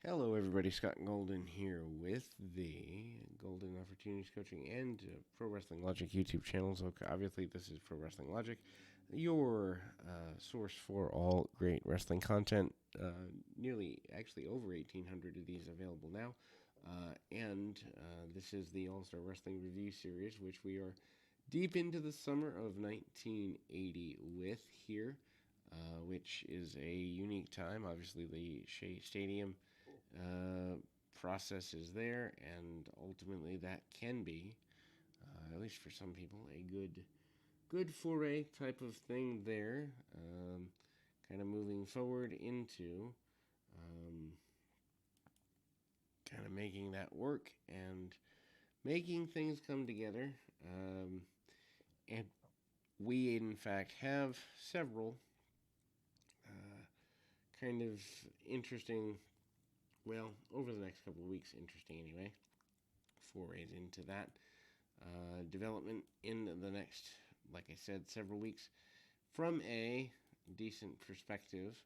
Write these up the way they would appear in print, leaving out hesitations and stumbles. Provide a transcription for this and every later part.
Hello, everybody. Scott Golden here with the Golden Opportunities Coaching and Pro Wrestling Logic YouTube channels. Okay, obviously, this is Pro Wrestling Logic, your source for all great wrestling content. Actually, over 1,800 of these available now. And this is the All Star Wrestling Review Series, which we are deep into the summer of 1980 with here, which is a unique time. Obviously, the Shea Stadium uh, process is there, and ultimately that can be, at least for some people, a good foray type of thing there. Kind of moving forward into um, kind of making that work and making things come together. And we, in fact, have several kind of interesting, well, over the next couple of weeks, interesting anyway, forays into that development in the next, like I said, several weeks. From a decent perspective,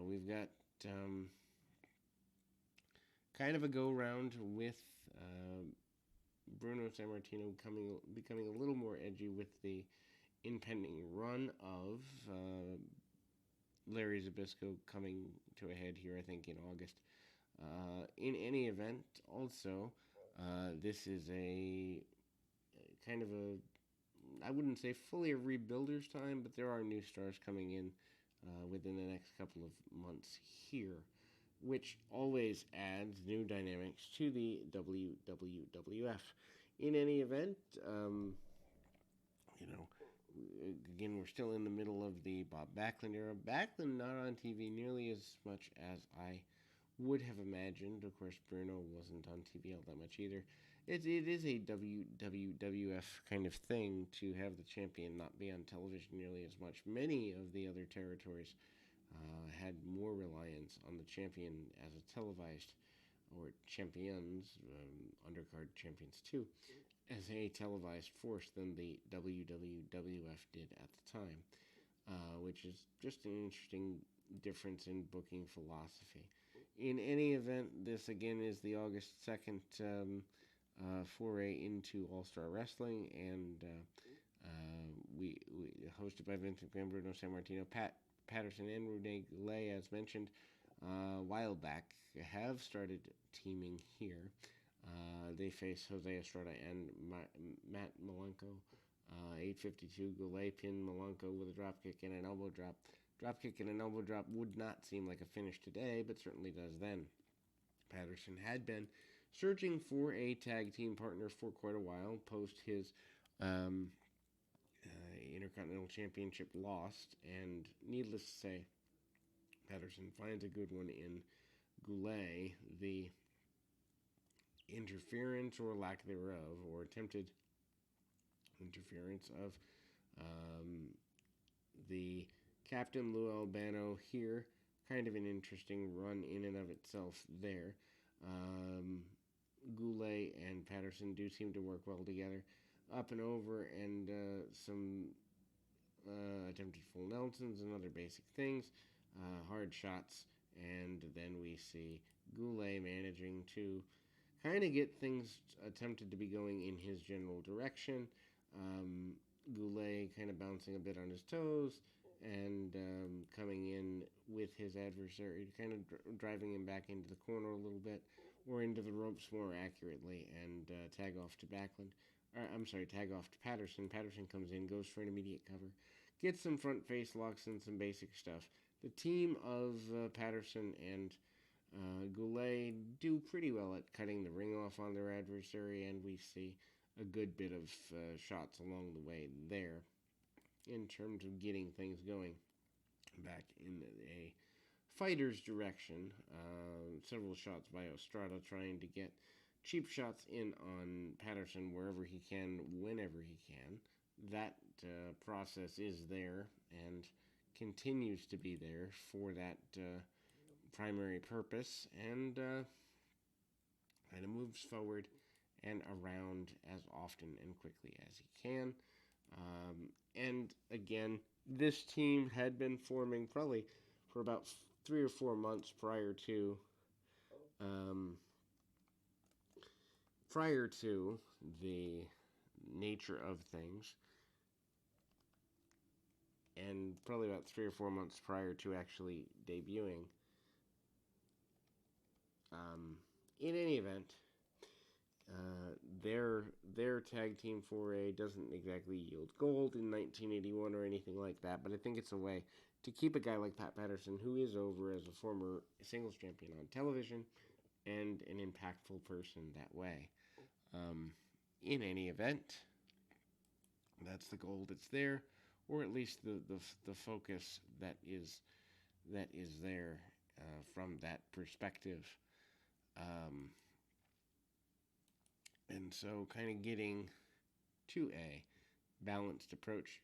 we've got um, kind of a go round with Bruno Sammartino becoming a little more edgy with the impending run of Larry Zbyszko coming to a head here, I think, in August. In any event, also, this is a kind of a, I wouldn't say fully a rebuilder's time, but there are new stars coming in within the next couple of months here, which always adds new dynamics to the WWF. In any event, you know, again, we're still in the middle of the Bob Backlund era. Backlund not on TV nearly as much as I would have imagined. Of course, Bruno wasn't on TV all that much either. It is a WWF kind of thing to have the champion not be on television nearly as much. Many of the other territories had more reliance on the champion as a televised, or champions, undercard champions too, as a televised force than the WWF did at the time, which is just an interesting difference in booking philosophy. In any event, this again is the August 2nd foray into All Star Wrestling, and we hosted by Vincent Graham, Bruno Sammartino, Pat Patterson, and Rene Goulet, as mentioned a while back, have started teaming here. They face Jose Estrada and Matt Malenko. 8:52, Goulet pinned Malenko with a dropkick and an elbow drop. Dropkick and an elbow drop would not seem like a finish today, but certainly does then. Patterson had been searching for a tag team partner for quite a while post his um, Intercontinental Championship lost, and needless to say, Patterson finds a good one in Goulet. The interference or lack thereof, or attempted interference of um, the Captain Lou Albano here. Kind of an interesting run in and of itself there. Um, Goulet and Patterson do seem to work well together. Up and over, and some attempted full Nelsons and other basic things, hard shots, and then we see Goulet managing to kind of get things attempted to be going in his general direction. Um, Goulet kind of bouncing a bit on his toes and coming in with his adversary, kind of driving him back into the corner a little bit or into the ropes more accurately, and tag off to Backlund. Tag off to Patterson. Patterson comes in, goes for an immediate cover, gets some front face locks and some basic stuff. The team of Patterson and Goulet do pretty well at cutting the ring off on their adversary, and we see a good bit of shots along the way there in terms of getting things going back in a fighter's direction. Several shots by Estrada trying to get cheap shots in on Patterson wherever he can, whenever he can. That process is there and continues to be there for that primary purpose, and kind of moves forward and around as often and quickly as he can. And again, this team had been forming probably for about 3 or 4 months prior to Um, Prior to the nature of things, and probably about 3 or 4 months prior to actually debuting, um, in any event, uh, their tag team foray doesn't exactly yield gold in 1981 or anything like that, but I think it's a way to keep a guy like Pat Patterson, who is over as a former singles champion on television, and an impactful person that way. Um, in any event, that's the goal that's there, or at least the focus that is there from that perspective. Um, and so, kind of getting to a balanced approach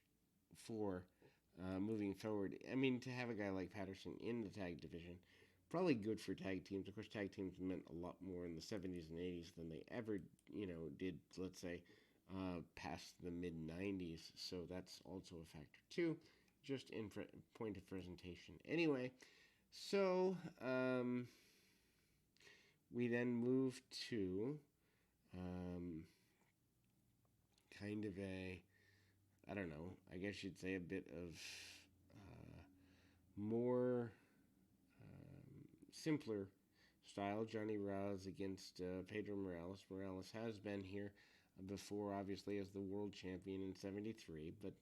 for moving forward. I mean, to have a guy like Patterson in the tag division, probably good for tag teams. Of course, tag teams meant a lot more in the 70s and 80s than they ever, did, let's say, past the mid 90s. So that's also a factor too, just in point of presentation. Anyway, so we then move to um, kind of a, I don't know, I guess you'd say a bit of more simpler style. Johnny Ross against Pedro Morales. Morales has been here before, obviously, as the world champion in '73, but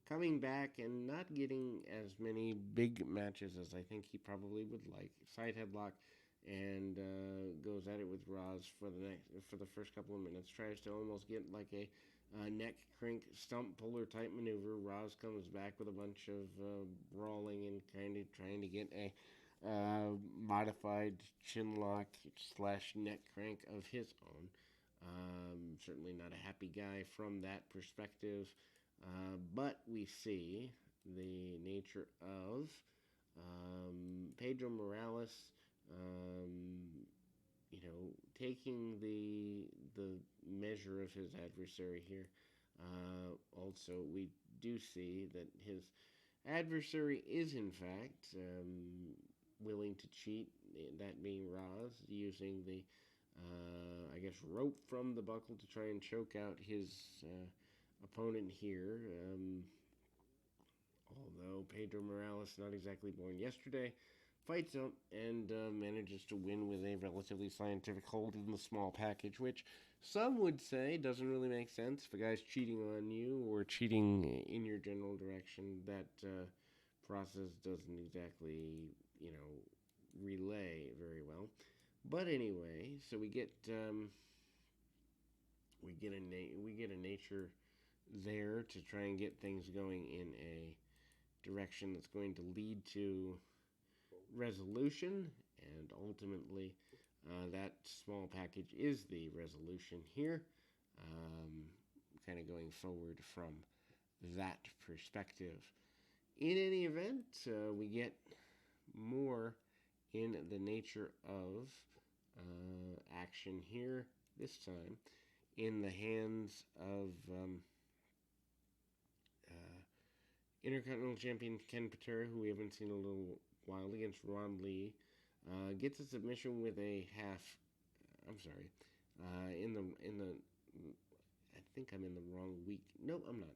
coming back and not getting as many big matches as I think he probably would like. Side headlock and goes at it with Ross for the first couple of minutes. Tries to almost get like a neck crank stump puller type maneuver. Ross comes back with a bunch of brawling and kind of trying to get a modified chin lock slash neck crank of his own. Certainly not a happy guy from that perspective, but we see the nature of Pedro Morales, um, taking the measure of his adversary here. Also, we do see that his adversary is in fact willing to cheat, that being Roz, using the, I guess, rope from the buckle to try and choke out his opponent here. Although Pedro Morales, not exactly born yesterday, fights up and manages to win with a relatively scientific hold in the small package, which some would say doesn't really make sense. If a guy's cheating on you or cheating in your general direction, that process doesn't exactly, relay very well. But anyway, so we get a nature there to try and get things going in a direction that's going to lead to resolution, and ultimately, that small package is the resolution here. Um, kind of going forward from that perspective. In any event, we get more in the nature of action here, this time in the hands of uh, Intercontinental Champion Ken Patera, who we haven't seen in a little while, against Ron Lee. Gets a submission with a half. I'm sorry. In the. I think I'm in the wrong week. No, I'm not.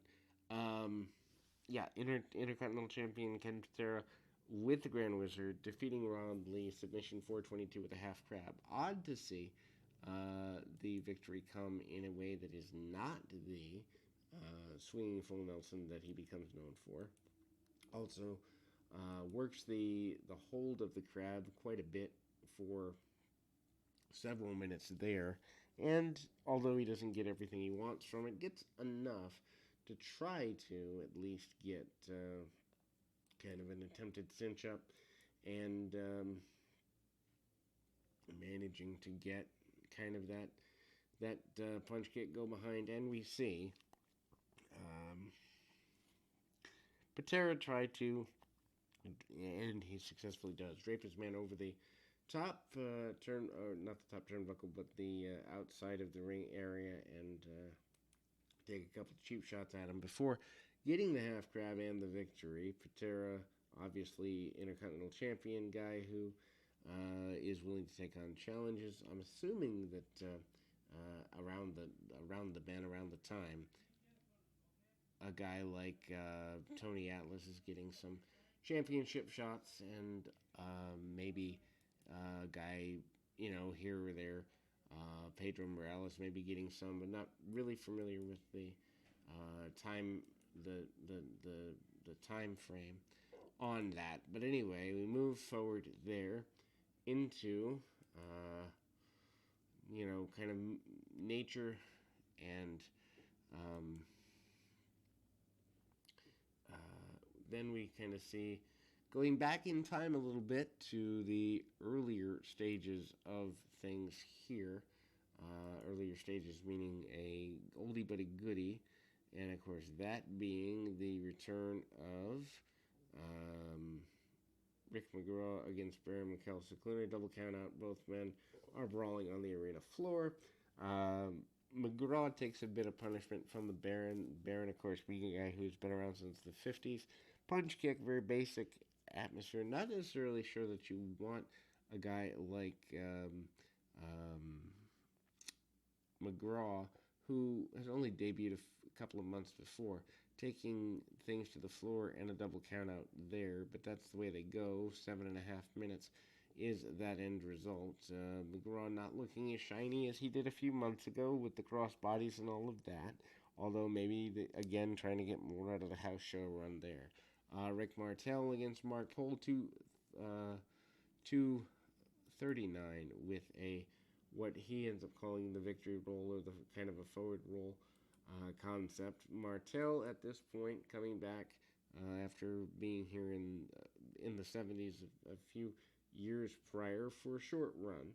Yeah, Intercontinental Champion Ken Patera with the Grand Wizard defeating Ron Lee, submission 422 with a half crab. Odd to see the victory come in a way that is not the swinging full Nelson that he becomes known for. Also, works the hold of the crab quite a bit for several minutes there, and although he doesn't get everything he wants from it, gets enough to try to at least get kind of an attempted cinch up, and managing to get kind of that punch kick go behind, and we see Patera try to, and he successfully does, drape his man over the top or not the top turnbuckle, but the outside of the ring area, and take a couple of cheap shots at him before getting the half crab and the victory. Patera, obviously Intercontinental Champion guy who is willing to take on challenges. I'm assuming that around the bend, around the time, a guy like Tony Atlas is getting some championship shots, and maybe a guy, here or there, Pedro Morales maybe getting some, but not really familiar with the time, the, the the the time frame on that. But anyway, we move forward there into kind of nature and um, then we kind of see going back in time a little bit to the earlier stages of things here. Earlier stages meaning a oldie but a goodie, and of course that being the return of um, Rick McGraw against Baron Mikel Cicluna. Double count out. Both men are brawling on the arena floor. McGraw takes a bit of punishment from the Baron. Baron, of course, being a guy who's been around since the 50s. Punch kick, very basic atmosphere. Not necessarily sure that you want a guy like McGraw, who has only debuted a couple of months before, taking things to the floor and a double count out there. But that's the way they go. 7.5 minutes is that end result. McGraw not looking as shiny as he did a few months ago with the cross bodies and all of that. Although maybe, again, trying to get more out of the house show run there. Rick Martel against Mark Pole, 239 with a what he ends up calling the victory roll, or the kind of a forward roll concept. Martel at this point coming back after being here in the 70s a few years prior for a short run.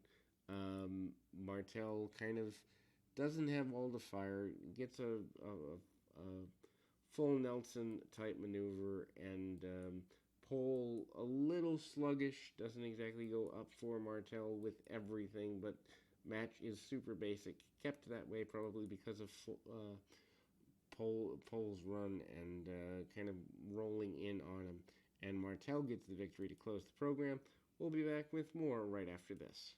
Martel kind of doesn't have all the fire, gets a full Nelson type maneuver, and Pole a little sluggish, doesn't exactly go up for Martel with everything, but match is super basic, kept that way probably because of Pole's run and kind of rolling in on him. And Martel gets the victory to close the program. We'll be back with more right after this.